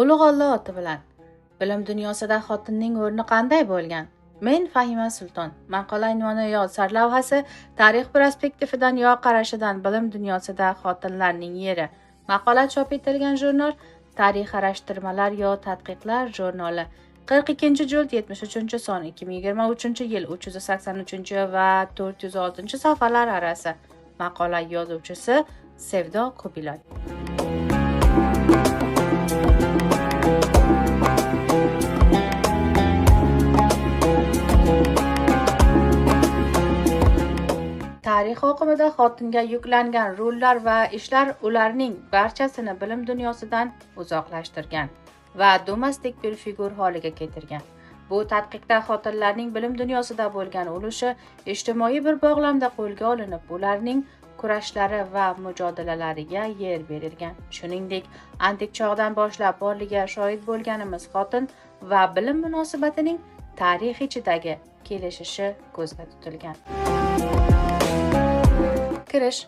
Ulug' Alloh oti bilan. Bilim dunyosida xotinning o'rni qanday bo'lgan? Men Fahima Sulton. Maqola unvoni yo sarlavhasi tarix perspektividan yo qarashidan bilim dunyosida xotinlarning yeri. Maqola chop etilgan jurnal Tarix arashtirmalar yo tadqiqlar jurnali. 42-jild 73-son 2023-yil 383 va 406-safalar arasi. Maqola yozuvchisi Sevdo Kubilay. Tarix oqimida xotinga yuklangan rollar va ishlar ularning barchasini bilim dunyosidan uzoqlashtirgan va domestik bir figur holiga keltirgan. Bu tadqiqda xotinlarning bilim dunyosida bo'lgan ulushi ijtimoiy bir bog'lamda qo'lga olinib, ularning kurashlari va mujodilalariga yer berilgan. Shuningdek, antik chog'dan boshlab borligiga shohid bo'lganimiz xotin va bilim munosabatining tarix ichidagi kelishishi ko'zga tutilgan. Kirish.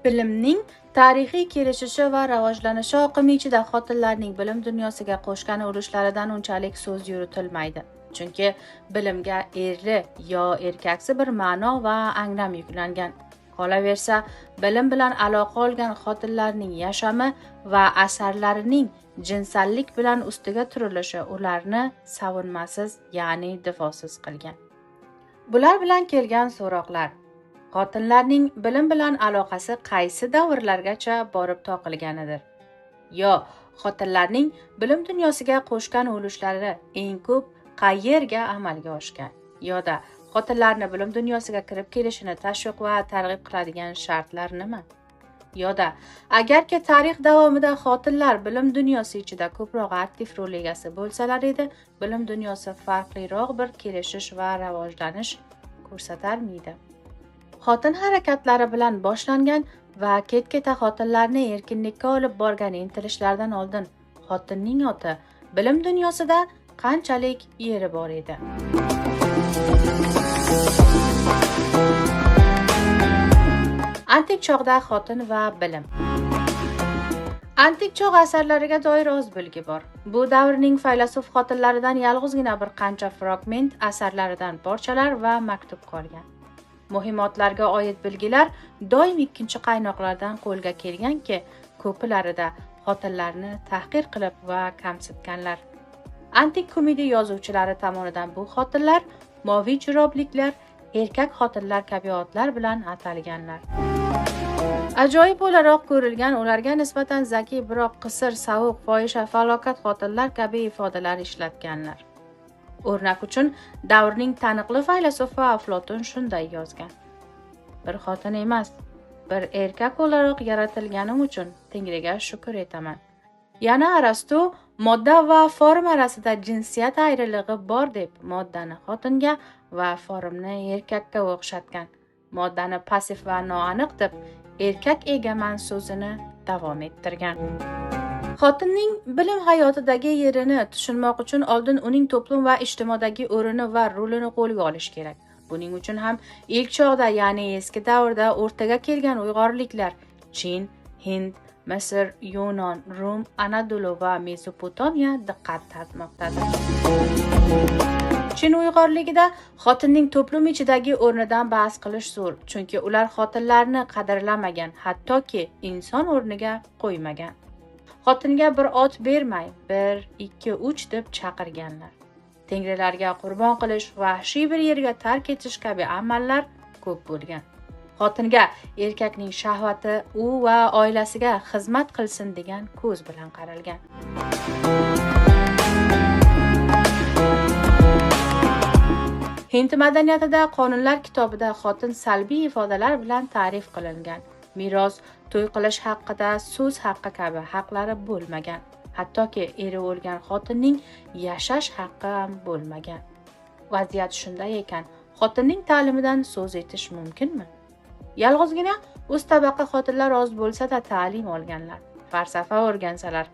Bilimning tarixiy kelishishi va rivojlanishi oqimi ichida xotinlarning bilim dunyosiga qo'shgan ulushlaridan unchalik so'z yuritilmaydi. Chunki bilimga erli yo erkaksi bir ma'no va anglam yuklangan. Qolaversa, bilim bilan aloqa olgan xotinlarning yashami va asarlarining jinsallik bilan ustiga turilishi ularni savunmasiz, ya'ni difosiz qilgan. Bular bilan kelgan so'roqlar. Xotinlarning bilim bilan aloqasi qaysi davrlargacha borib toqilganidir? Yo, xotinlarning bilim dunyosiga qo'shgan ulushlari eng ko'p qayerga amalga oshgan? Yoda xotinlarni bilim dunyosiga kirib kelishini tashviq va targ'ib qiladigan shartlar nima? Yoda agarki tarix davomida xotinlar bilim dunyosi ichida ko'proq aktiv rol egasi bo'lsalar edi, bilim dunyosi farqliroq bir kelishish va rivojlanish ko'rsatarmidi? Xotin harakatlari bilan boshlangan va ket-keta xotinlarni erkinlikka olib borgan intilishlardan oldin xotinning oti bilim dunyosida qanchalik yeri bor edi? Antik chog'da xotin va bilim. Antik chog' asarlariga doir oz bilgi bor. Bu davrning faylasuf xotinlaridan yolg'izgina bir qancha fragment asarlaridan parchalar va maktub qolgan. Muhimotlarga oid bilgilar doim ikkinchi qaynoqlardan qo'lga kelganki, ko'plarida xotinlarni tahqir qilib va kamsitganlar. Antik komediya yozuvchilari tomonidan bu xotinlar moviy jirobliklar, erkak xotinlar kabi otlar bilan atalganlar. Ajoyib o'laroq ko'rilgan ularga nisbatan zaki, biroq qisir, sovuq, fohisha, falokat xotinlar kabi ifodalar ishlatganlar. O'rnak uchun davrning taniqli faylasufi Aflotun shunday yozgan: bir xotin emas, bir erkak o'laroq yaratilganim uchun Tengriga shukr etaman. Yana Arastu modda va form orasida jinsiyat ayrilig'i bor deb moddani xotinga va formni erkakka o'xshatgan. Moddani passiv va noaniq deb erkak egaman so'zini davom ettirgan. Xotinning bilim hayotidagi yerini tushunmoq uchun oldin uning to'plum va ijtimodagi o'rni va rolini qo'lga olish kerak. Buning uchun ham ilk chog'da, ya'ni eski davrda o'rtaga kelgan uyg'orliklar Chin, Hind, Misr, Yunon, Rum, Anadolu va Mesopotamiya diqqat tortmoqdadir. Chin uyg'orligida xotinning to'plum ichidagi o'rnidan bahs qilish zo'r, chunki ular xotinlarni qadrlamagan, hattoki inson o'rniga qo'ymagan. Xotinga bir ot bermay, 1, 2, 3 deb chaqirganlar. Tengrilarga qurbon qilish, vahshiy bir yerga tark etish kabi amallar ko'p bo'lgan. Xotinga erkakning shahvati u va oilasiga xizmat qilsin degan ko'z bilan qaralgan. Hind madaniyatida qonunlar kitobida xotin salbiy ifodalar bilan ta'rif qilingan. Meros, to'y qilish haqida, so'z haqqi kabi haqlari bo'lmagan. Hattoki eri o'lgan xotinning yashash haqqi ham bo'lmagan. Vaziyat shunday ekan, xotinning ta'limidan so'z etish mumkinmi? Yolg'izgina o'z tabaqa xotinlar oz bo'lsa-da ta'lim olganlar, falsafa o'rgansalar,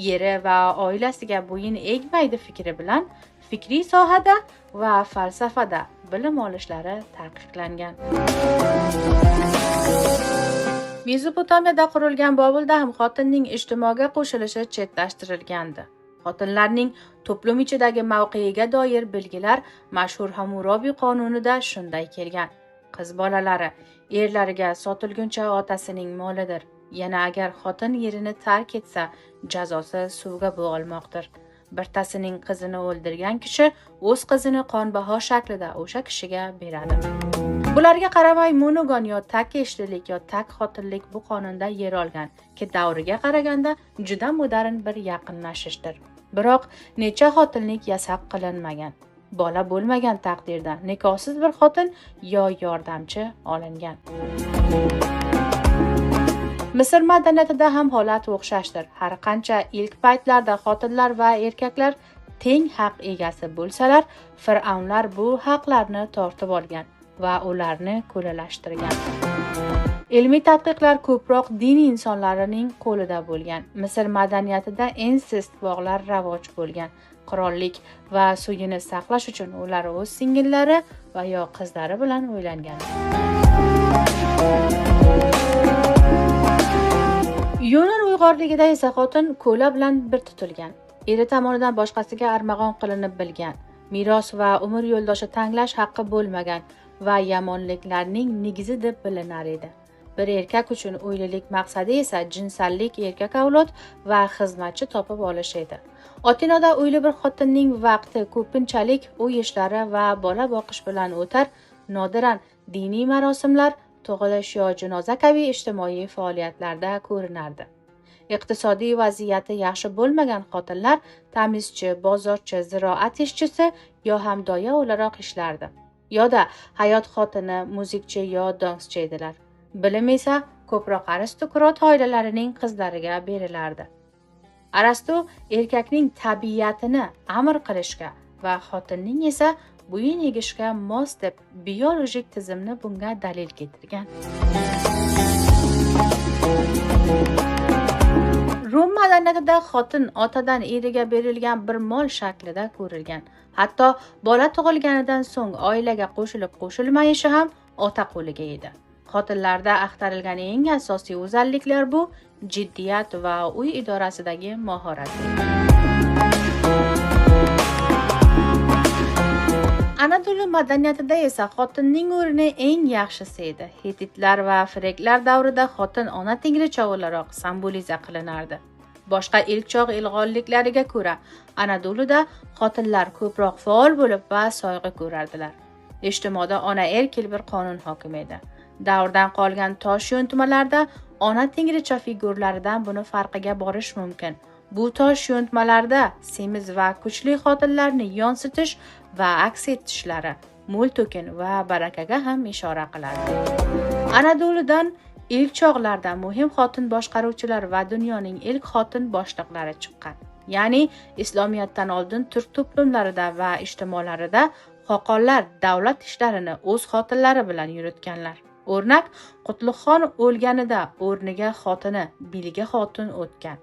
yeri va oilasiga bo'yin egmaydi fikri bilan fikriy sohada va falsafada bilim olishlari taqiqlangan. Mesopotamiyada qurilgan Bobilda ham xotinning ijtimoga qo'shilishi chetlashtirilgandi. Xotinlarning to'plum ichidagi mavqeiga doir belgilar mashhur Hammurabi qonunida shunday kelgan. Qiz bolalari erlariga sotilguncha otasining molidir. Yana agar xotin yerini tark etsa, jazosi suvga bo'g'ilmoqdir. Birtasining qizini o'ldirgan kishi o'z qizini qonbaho shaklida o'sha kishiga beradi. Bularga qaramay monogon yo tak eshlilik yo tak xotinlik bu qonunda yer olgan, ki davriga qaraganda juda modern bir yaqinlashishdir. Biroq necha xotinlik yasab qilinmagan. Bola bo'lmagan taqdirda nikohsiz bir xotin yo yordamchi olingan. Misr madaniyatida ham holat o'xshashdir. Har qancha ilk paytlarda xotinlar va erkaklar teng haq egasi bo'lsalar, fir'avnlar bu haqlarni tortib olgan va ularni ko'lalashtirgan. Ilmiy tadqiqlar ko'proq din insonlarining qo'lida bo'lgan. Misr madaniyatida insest bog'lar ravoj bo'lgan. Qirollik va suyini saqlash uchun ular o'z singillari va yo qizlari bilan uylangan. Yunon uyg'orligida esa xotin ko'la bilan bir tutilgan. Eri tomonidan boshqasiga armag'on qilinib bilgan. Meros va umr yo'ldoshi tanlash haqqi bo'lmagan va yamonliklarning negizi deb bilinar edi. Bir erkak uchun uylilik maqsadi esa jinsallik, erkak avlod va xizmatchi topib olish edi. Otinoda uyli bir xotinning vaqti ko'pinchalik uy ishlari va bola boqish bilan o'tar, nodiran diniy marosimlar, tug'ilish yo janoza kabi ijtimoiy faoliyatlarda ko'rinardi. Iqtisodiy vaziyati yaxshi bo'lmagan xotinlar tamizchi, bozorchi, ziroat ishchisi yo hamdoya o'laroq ishlardi. Yoda hayot xotini, muzikchi yo danschi edilar. Bilim esa ko'proq aristokrat oilalarining qizlariga berilardi. Arastu erkakning tabiatini amr qilishga va xotinning esa bo'yin egishga mos deb biologik tizimni bunga dalil keltirgan. Rum madaniyatida xotin otadan eriga berilgan bir mol shaklida ko'rilgan. Hatto bola tug'ilganidan so'ng oilaga qo'shilib-qo'shilmayishi ham ota qo'liga edi. Xotinlarda axtarilgan eng asosiy o'zalliklar bu jiddiyat va uy idorasidagi mahorat. Anadolu madaniyatida esa xotinning o'rni eng yaxshisi edi. Hititlar va Freklar davrida xotin ona tengricha o'laroq simboliza qilinardi. Boshqa ilk chog' ilg'onliklariga ko'ra, Anadoluda xotinlar ko'proq faol bo'lib va soyg'i ko'rardilar. Ijtimoda ona-erkil bir qonun hokim edi. Davrdan qolgan tosh yo'ntmalarda ona tengricha figurlaridan buni farqiga borish mumkin. Bu tosh yo'ntmalarda semiz va kuchli xotinlarni yonsitish va aks etishlari mo'l to'kin va barakaga ham ishora qiladi. Anadoludan ilk chog'larda muhim xotin boshqaruvchilar va dunyoning ilk xotin boshliqlari chiqqan. Ya'ni islomiyatdan oldin turk to'plumlarida va ijtimolarida xoqonlar davlat ishlarini o'z xotinlari bilan yuritganlar. O'rnak, Qutlug'xon o'lganida o'rniga xotini, Bilga xotin o'tgan.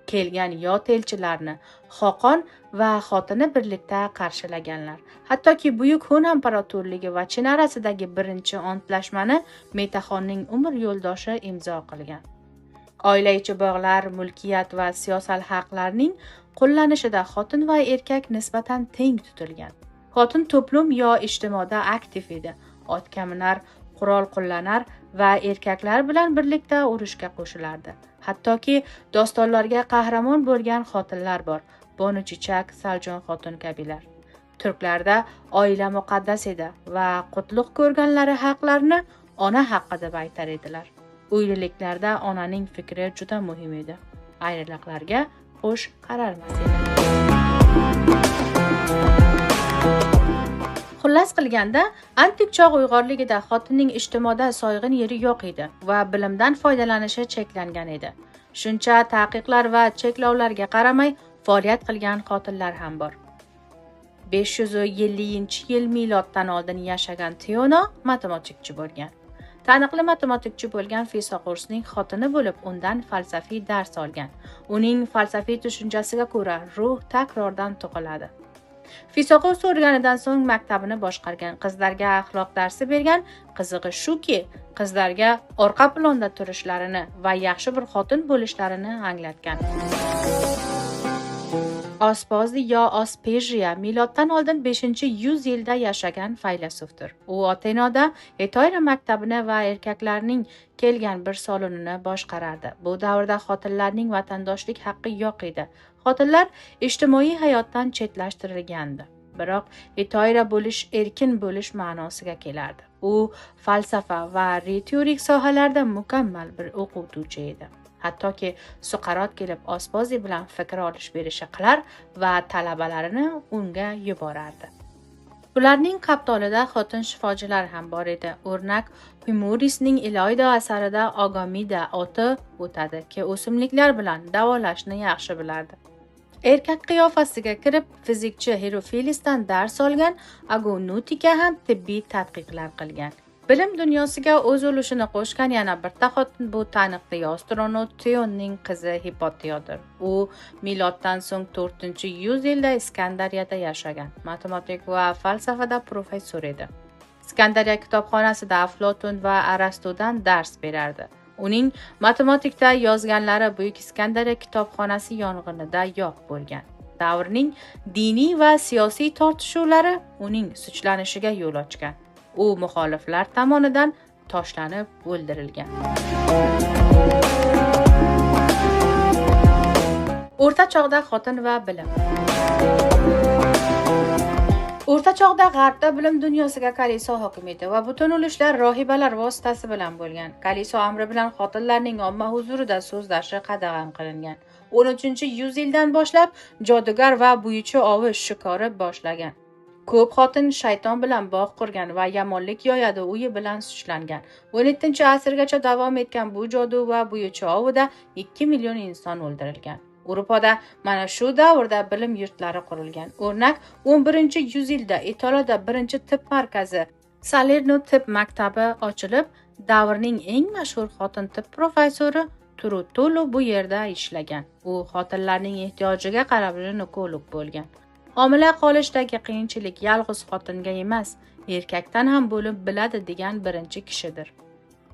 Kelgan yot elchilarni xoqon va xotini birlikda qarshilaganlar. Hattoki Buyuk Hun imperatorligi va Chin orasidagi birinchi ontlashmani Metaxonning umr yo'ldoshi imzo qilgan. Oila ichi bog'lar, mulkiyat va siyosiy haqlarning qo'llanishida xotin va erkak nisbatan teng tutilgan. Xotin to'plum yo ijtimoda aktiv edi. Otga minar, qurol qo'llanar va erkaklar bilan birlikda urushga qo'shilardi. Hattoki dostonlarga qahramon bo'lgan xotinlar bor. Bonu Chichak, Saljon xotin kabilar. Turklarda oila muqaddas edi va qutlug' ko'rganlari haqlarni ona haqqi deb aytar edilar. Uyliliklarda onaning fikri juda muhim edi. Ayriliqlarga qo'sh qaralmas edi. Xullas qilganda, antik chog' uyg'orligida xotinning ijtimoda soyg'in yeri yo'q edi va bilimdan foydalanishi cheklangan edi. Shuncha taqiqlar va cheklovlarga qaramay faoliyat qilgan xotinlar ham bor. 550-yil miloddan oldin yashagan Tiono matematikchi bo'lgan. Taniqli matematikchi bo'lgan Fisoqorsning xotini bo'lib, undan falsafiy dars olgan. Uning falsafiy tushunchasiga ko'ra, ruh takrordan tug'iladi. Fisoqov o'rganidan so'ng maktabini boshqargan, qizlarga axloq darsi bergan. Qizig'i shuki, qizlarga orqa plonda turishlarini va yaxshi bir xotin bo'lishlarini anglatgan. Ospozi yo Ospejiya miloddan oldin 5-100 yilda yashagan faylasufdir. U Atenada Etoyra maktabini va erkaklarning kelgan bir salonini boshqarardi. Bu davrda xotinlarning vatandoshlik haqqi yo'q edi. Xotinlar ijtimoiy hayotdan chetlashtirilgandi. Biroq Etoyra bo'lish erkin bo'lish ma'nosiga kelardi. U falsafa va retorik sohalarda mukammal bir o'qituvchi edi. Hattoki Suqarot kelib Ospozi bilan fikr olish-berishi qilar va talabalarini unga yuborardi. Ularning qaптolida xotin shifochilar ham bor edi. O'rnak Humorisning Iloida asarida Agomida oti o'tadi ki, o'simliklar bilan davolashni yaxshi bilardi. Erkak qiyofasiga kirib, fizikchi Herofilisdan dars olgan, Agonutika ham tibbiy tadqiqlar qilgan. Bilim dunyosiga o'z ulushini qo'shgan yana bitta xotin bu taniqli astronot Tionning qizi Hipotiodir. U miloddan so'ng 4-100 yilda Iskandariyada yashagan. Matematik va falsafada professor edi. Iskandariya kitobxonasida Aflotun va Arastudan dars berardi. Uning matematikda yozganlari Buyuk Iskandariya kitobxonasi yong'inida yo'q bo'lgan. Davrning diniy va siyosiy tortishuvlari uning suçlanishiga yo'l ochgan. U muxoliflar tomonidan toshlanib o'ldirilgan. O'rta chog'da xotin va bilim. O'rta chog'da G'arbda bilim dunyosiga kaliso hokim edi va butun ulushlar rohibalar vositasi bilan bo'lgan. Kaliso amri bilan xotinlarning omma huzurida so'zlashi qadag'an qilingan. 13-100 yildan boshlab jodugar va buyuchi ovish shikori boshlagan. Ko'p xotin shayton bilan bog' qurgan va yomonlik yoyadi uyi bilan suchlangan. 17-asrgacha davom etgan bu jodu va buyuchi ovida 2 million inson o'ldirilgan. Yevropada mana shu davrda bilim yurtlari qurilgan. O'rnak 11-100 yilda Italiyada birinchi tibb markazi Salerno tibb maktabi ochilib, davrning eng mashhur xotin tibb professori Turutulu bu yerda ishlagan. U xotinlarning ehtiyojiga qarab ginekolog bo'lgan. Homila qolishdagi qiyinchilik yolg'iz xotinga emas, erkakdan ham bo'lib biladi degan birinchi kishidir.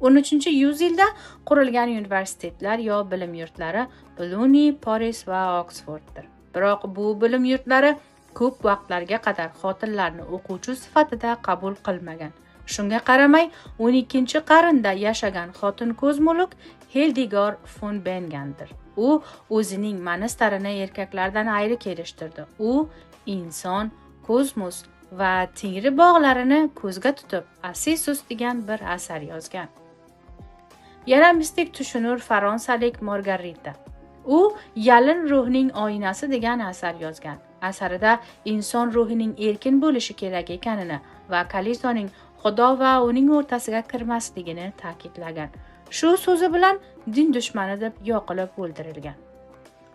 13-100 yilda qurilgan universitetlar yo bilim yurtlari Bologna, Paris va Oksforddir. Biroq bu bilim yurtlari ko'p vaqtlarga qadar xotinlarni o'quvchi sifatida qabul qilmagan. Shunga qaramay, 12-qarnda yashagan xotin ko'zmuluk Hildegard von Bengendir. U o'zining monasterini erkaklardan ayri kelishtirdi. U inson, kosmos va tengri bog'larini ko'zga tutib, Asisus degan bir asar yozgan. Yana mistik tushunur fransiyalik Margarita. U Yalin ruhning oynasi degan asar yozgan. Asarida inson ruhining erkin bo'lishi kerak ekanini va kalisoning Xudo va uning o'rtasiga kirmasligini ta'kidlagan. Shu so'zi bilan din dushmani deb yoqilib o'ldirilgan.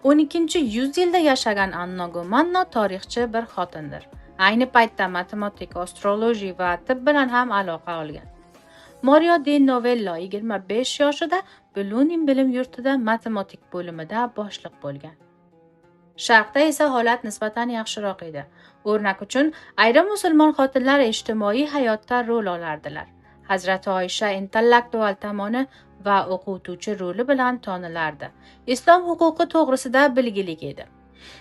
12-100 yilda yashagan Anna Gomanno tarixchi bir xotindir. Ayni paytda matematik, astrologiya va tibb bilan ham aloqa olgan. Mario de Novello 25 yoshida Bologna bilim yurtida matematik bo'limida boshliq bo'lgan. Sharqda esa holat nisbatan yaxshiroq edi. O'rnak uchun ayrim musulmon xotinlar ijtimoiy hayotda rol olardilar. Hazrati Oysha intellektual tomoni va o'qituvchi roli bilan tonilardi. Islom huquqi to'g'risida bilgilik edi.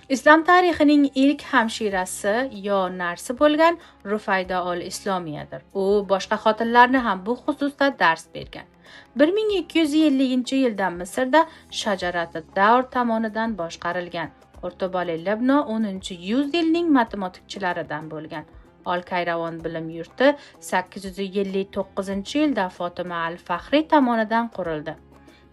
Islom tarixining ilk hamshirasi yo narsi bo'lgan Rufayda ol-Islomiyadir. U boshqa xotinlarni ham bu xususda dars bergan. 1250-yilda Misrda Shajarat ad-Davr tomonidan boshqarilgan. Qurtobali Libno 10-100 yilning matematikchilaridan bo'lgan. Al-Qayravon bilim yurti 859-yilda Fatima al-Faxriy tomonidan qurildi.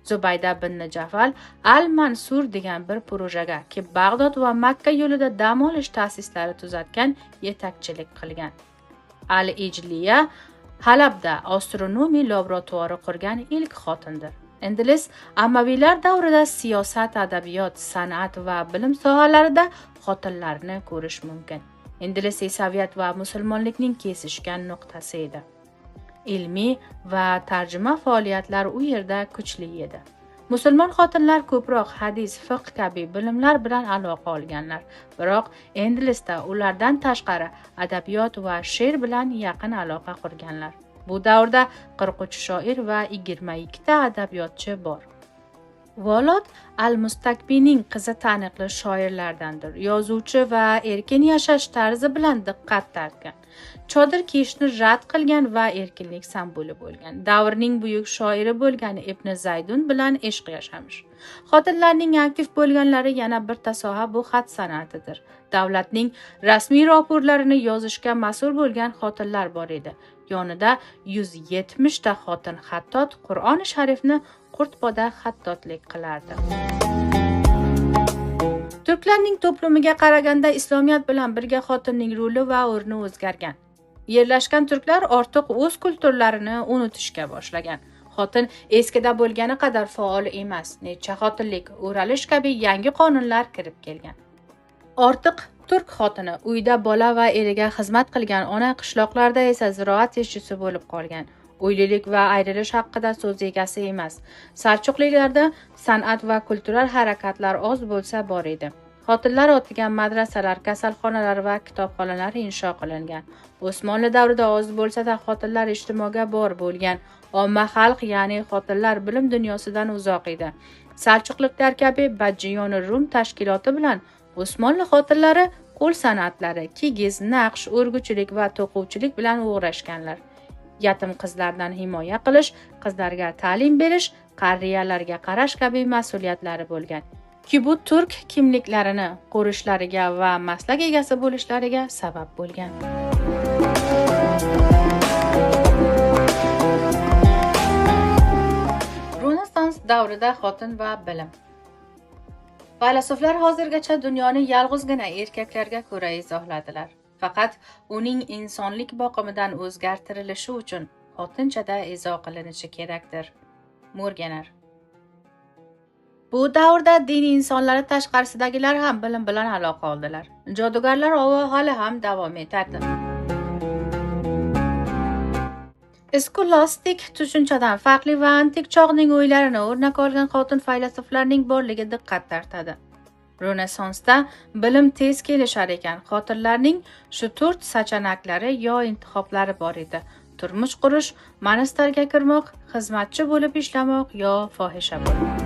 Zubayda bin Jafal al-Mansur degan bir projaga ki Bag'dod va Makka yo'lida dam olish ta'sislari tuzatgan yetakchilik qilgan. Al-Ijliya Halabda astronomiya laboratori qurgan ilk xotindir. Endilis Amaviylar davrida siyosat, adabiyot, san'at va bilim sohalarida xotinlarni ko'rish mumkin. Endilis Isaviyat va musulmonlikning kesishgan nuqtasi edi. Ilmiy va tarjima faoliyatlar u yerda kuchli edi. Musulmon xotinlar ko'proq hadis, fiqh kabi bilimlar bilan aloqa olganlar, biroq endilikda ulardan tashqari adabiyot va she'r bilan yaqin aloqa qurganlar. Bu davrda 43 shoir va 22 ta adabiyotchi bor. Volod al-Mustakbiyning qizi taniqli shoirlardandir. Yozuvchi va erkin yashash tarzi bilan diqqat tortgan. Chodir kiyishni rad qilgan va erkinlik samboli bo'lgan. Davrning buyuk shoiri bo'lgan Ibn Zaydun bilan ishq yashamish. Xotinlarning aktiv bo'lganlari yana bir soha bu xat san'atidir. Davlatning rasmiy raporlarini yozishga mas'ul bo'lgan xotinlar bor edi. Yonida 170 ta xotin xattot Qur'oni Sharifni qurtboda xattotlik qilardi. Turklarning to'plumiga qaraganda islomiyat bilan birga xotinning roli va o'rni o'zgargan. Yerlashgan turklar ortiq o'z kulturlarini unutishga boshlagan. Xotin eskida bo'lgani qadar faol emas. Necha xotinlik, o'ralish kabi yangi qonunlar kirib kelgan. Ortiq turk xotini uyda bola va eriga xizmat qilgan, ona qishloqlarda esa ziroat ishchisi bo'lib qolgan. Uylilik va ayrilish haqida so'z egasi emas. Saljuqliklarda san'at va kultural harakatlar oz bo'lsa bor edi. Xotinlar o'tigan madrasalar, kasalxonalar va kitobxonalar insho qilingan. Osmonli davrida oz bo'lsa-da xotinlar ijtimoga bor bo'lgan. Omma xalq, ya'ni xotinlar bilim dunyosidan uzoq edi. Saljuqliklar kabi Bajjiyoni Rum tashkiloti bilan Osmonli xotinlari qo'l san'atlari, kigiz, naqsh, o'rguchilik va to'quvchilik bilan uğraşganlar. Yetim qizlardan himoya qilish, qizlarga ta'lim berish, qariyalarga qarash kabi mas'uliyatlari bo'lgan. Ki bu turk kimliklarini qo'rishlariga va maslak egasi bo'lishlariga sabab bo'lgan. Renessans davrida xotin va bilim. Falasuflar hozirgacha dunyoni yolg'izgina erkaklarga ko'ra izohladilar. Faqat uning insonlik boqimidan o'zgartirilishi uchun xotinchada izoh qilinishi kerakdir. Morganer. Bu davrda din insonlari tashqarisidagilar ham bilim bilan aloqa oldilar. Jodugarlar ovi hali ham davom etadi. Skolastik tushunchadan farqli va antik chog'ning o'ylarini o'rnak olgan xotin faylasuflarning borligi diqqat tortadi. Renessansda bilim tez kelishar ekan. Xotinlarning shu 4 sachanaklari yo intihoblari bor edi. Turmush qurish, monastirga kirmoq, xizmatchi bo'lib ishlamoq yo fohisha bo'lmoq.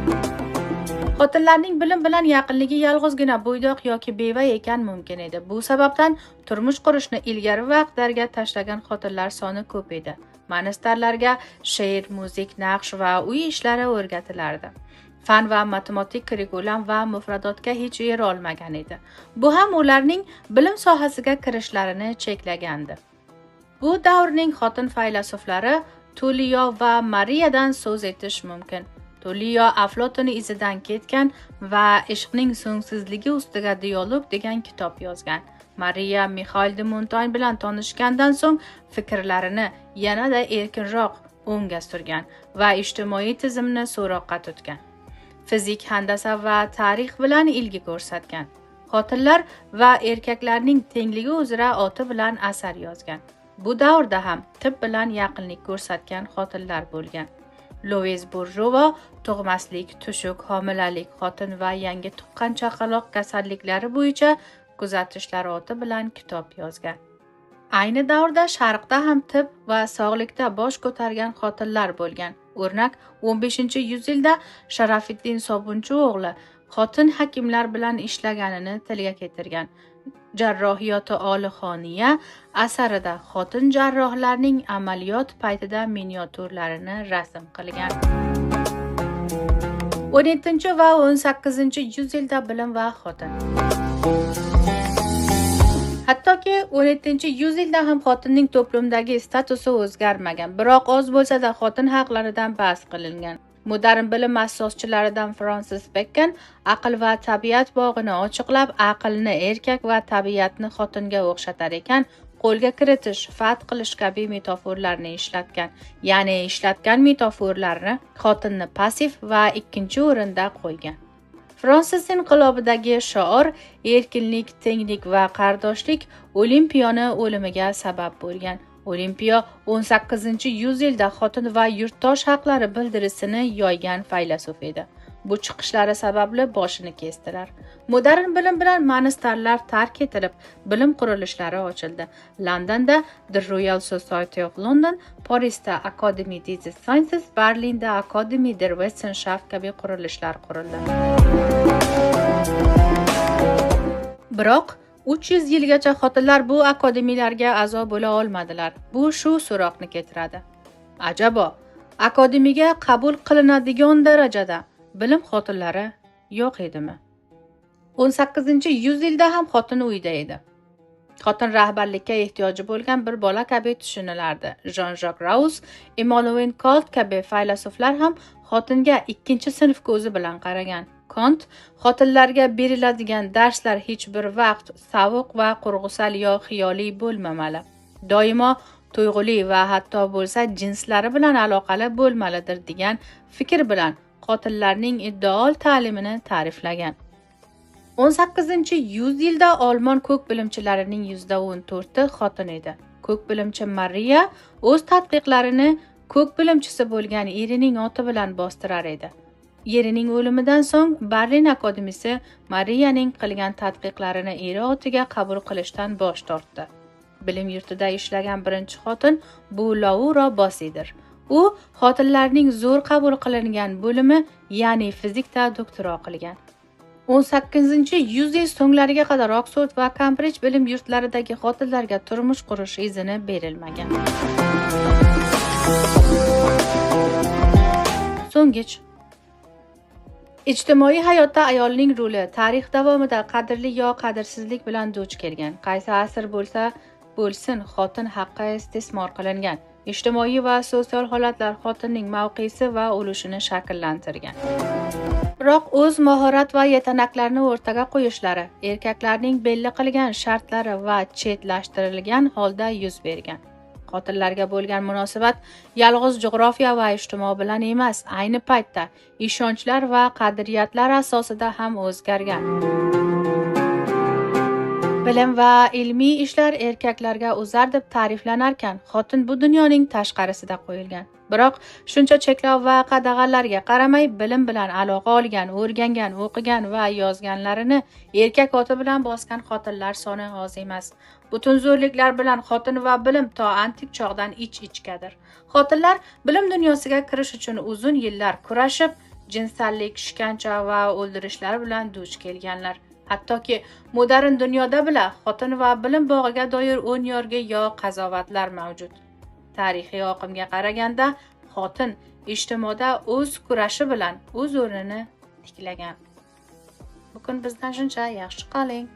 Xotinlarning bilim bilan yaqinligi yolg'izgina bo'ydoq yoki beva ekan mumkin edi. Bu sababdan turmush qurishni ilgari vaqtlarga tashlagan xotinlar soni ko'p edi. Monastirlarga she'r, muzik, naqsh va uy ishlari o'rgatilardi. Fan va matematik kurikulam va mufradotga hech yer olmagan edi. Bu ham ularning bilim sohasiga kirishlarini cheklagandi. Bu davrning xotin faylasuflari Tulio va Mariyadan so'z etish mumkin. Tulio Aflotoni izidan ketgan va ishqning so'ngsizligi ustiga dialog degan kitob yozgan. Mariya Mikhail de Montaigne bilan tanishgandan so'ng fikrlarini yanada erkinroq o'ngga surgan va ijtimoiy tizimni so'roqqa tutgan. Fizik, handasa va tarix bilan ilgi ko'rsatgan. Xotinlar va erkaklarning tengligi uzra oti bilan asar yozgan. Bu davrda ham tib bilan yaqinlik ko'rsatgan xotinlar bo'lgan. Louise Bourgeois tug'maslik, tushuk, homilalik, xotin va yangi tuqqan chaqaloq kasalliklari bo'yicha kuzatishlar oti bilan kitob yozgan. Ayni davrda Sharqda ham tib va sog'likda bosh ko'targan xotinlar bo'lgan. O'rnak 15-yüzyilda Sharafiddin Sobunchi o'g'li xotin hakimlar bilan ishlaganini tilga keltirgan. Jarrohiyoti olixoniya asarida xotin jarrohlarning amaliyot paytida miniaturlarini rasm qilgan. 17 va 18-yüzyilda bilim va xotin. Hattoki 17-yüzyilda ham xotinning to'plumdagi statusi o'zgarmagan, biroq oz bo'lsa-da xotin haqlaridan bahs qilingan. Modern bilim asoschilaridan Francis Bacon aql va tabiat bog'ini ochiqlab, aqlni erkak va tabiatni xotinga o'xshatar ekan, qo'lga kiritish, fath qilish kabi metaforlarni ishlatgan. Ya'ni ishlatgan metaforlarni xotinni passiv va ikkinchi o'rinda qo'ygan. Fransuz inqilobidagi shior erkinlik, tenglik va qardoshlik Olimpiyoni o'limiga sabab bo'lgan. Olimpiya 18-yüzyilda xotin va yurtdosh haqlari bildirisini yoygan faylasuf edi. Bu chiqishlari sababli boshini kesdilar. Modern bilim bilan monastirlar tark etilib, bilim qurilishlari ochildi. Londonda The Royal Society of London, Parisda Académie des Sciences, Berlinda Académie der Wissenschaft kabi qurilishlar qurildi. Biroq 300 yilgacha xotinlar bu akademiyalarga a'zo bo'la olmadilar. Bu shu so'roqni keltiradi. Ajabo, akademiyaga qabul qilinadigan darajada bilim xotinlari yo'q edimi? 18-yüzyilda ham xotin uyda edi. Xotin rahbarlikka ehtiyoji bo'lgan bir bola kabi tushunilardi. Jean-Jacques Rousseau, Immanuel Kant kabi faylasuflar ham xotinga ikkinchi sinf ko'zi bilan qaragan. Kant xotinlarga beriladigan darslar hech bir vaqt sovuq va qurg'usal yo xiyoliy bo'lmamali. Doimo tuyg'uli va hatto bo'lsa jinslari bilan aloqali bo'lmalidir degan fikr bilan xotinlarning iddaol ta'limini ta'riflagan. 18-yüzyilda Olmon ko'k bilimchilarining 14 xotin edi. Ko'k bilimchi Mariya o'z tadqiqlarini ko'k bilimchisi bo'lgan erining oti bilan bostirar edi. Erining o'limidan so'ng Berlin akademiyasi Mariyaning qilgan tadqiqlarini eri otiga qabul qilishdan bosh tortdi. Bilim yurtida ishlagan birinchi xotin bu Laura Bossidir. U xotinlarning zo'r qabul qilingan bo'limi, ya'ni fizikda doktora qilgan. 18-yüzyil so'nglariga qadar Oksford va Kembrij bilim yurtlaridagi xotinlarga turmush qurish izini berilmagan. So'nggi ijtimoiy hayotda ayolning roli tarix davomida qadrli yo qadrsizlik bilan duch kelgan. Qaysi asr bo'lsa bo'lsin, xotin haqqi istismor qilingan. Ijtimoiy va sotsial holatlar xotinning mavqesi va ulushini shakllantirgan. Biroq o'z mahorat va yetenaklarini o'rtaga qo'yishlari erkaklarning belli qilgan shartlari va chetlashtirilgan holda yuz bergan. Xotinlarga bo'lgan munosabat yolg'iz jug'rofiya va ijtimo bilan emas, ayni paytda ishonchlar va qadriyatlar asosida ham o'zgargan. Bilim va ilmiy ishlar erkaklarga o'zar deb ta'riflanarkan, xotin bu dunyoning tashqarisida qo'yilgan. Biroq shuncha cheklov va qadag'anlarga qaramay bilim bilan aloqa olgan, o'rgangan, o'qigan va yozganlarini erkak oti bilan bosgan xotinlar soni oz emas. Butun zo'rliklar bilan xotin va bilim to antik chog'dan ich-ichkadir. Xotinlar bilim dunyosiga kirish uchun uzun yillar kurashib, jinsallik, ishkancha va o'ldirishlar bilan duch kelganlar. Hattoki modern dunyoda bile xotin va bilim bog'iga doir o'nyorga yo qazovatlar mavjud. Tarixiy oqimga qaraganda xotin ijtimoda o'z kurashi bilan o'z o'rnini tiklagan. Bugun bizdan shuncha, yaxshi qoling.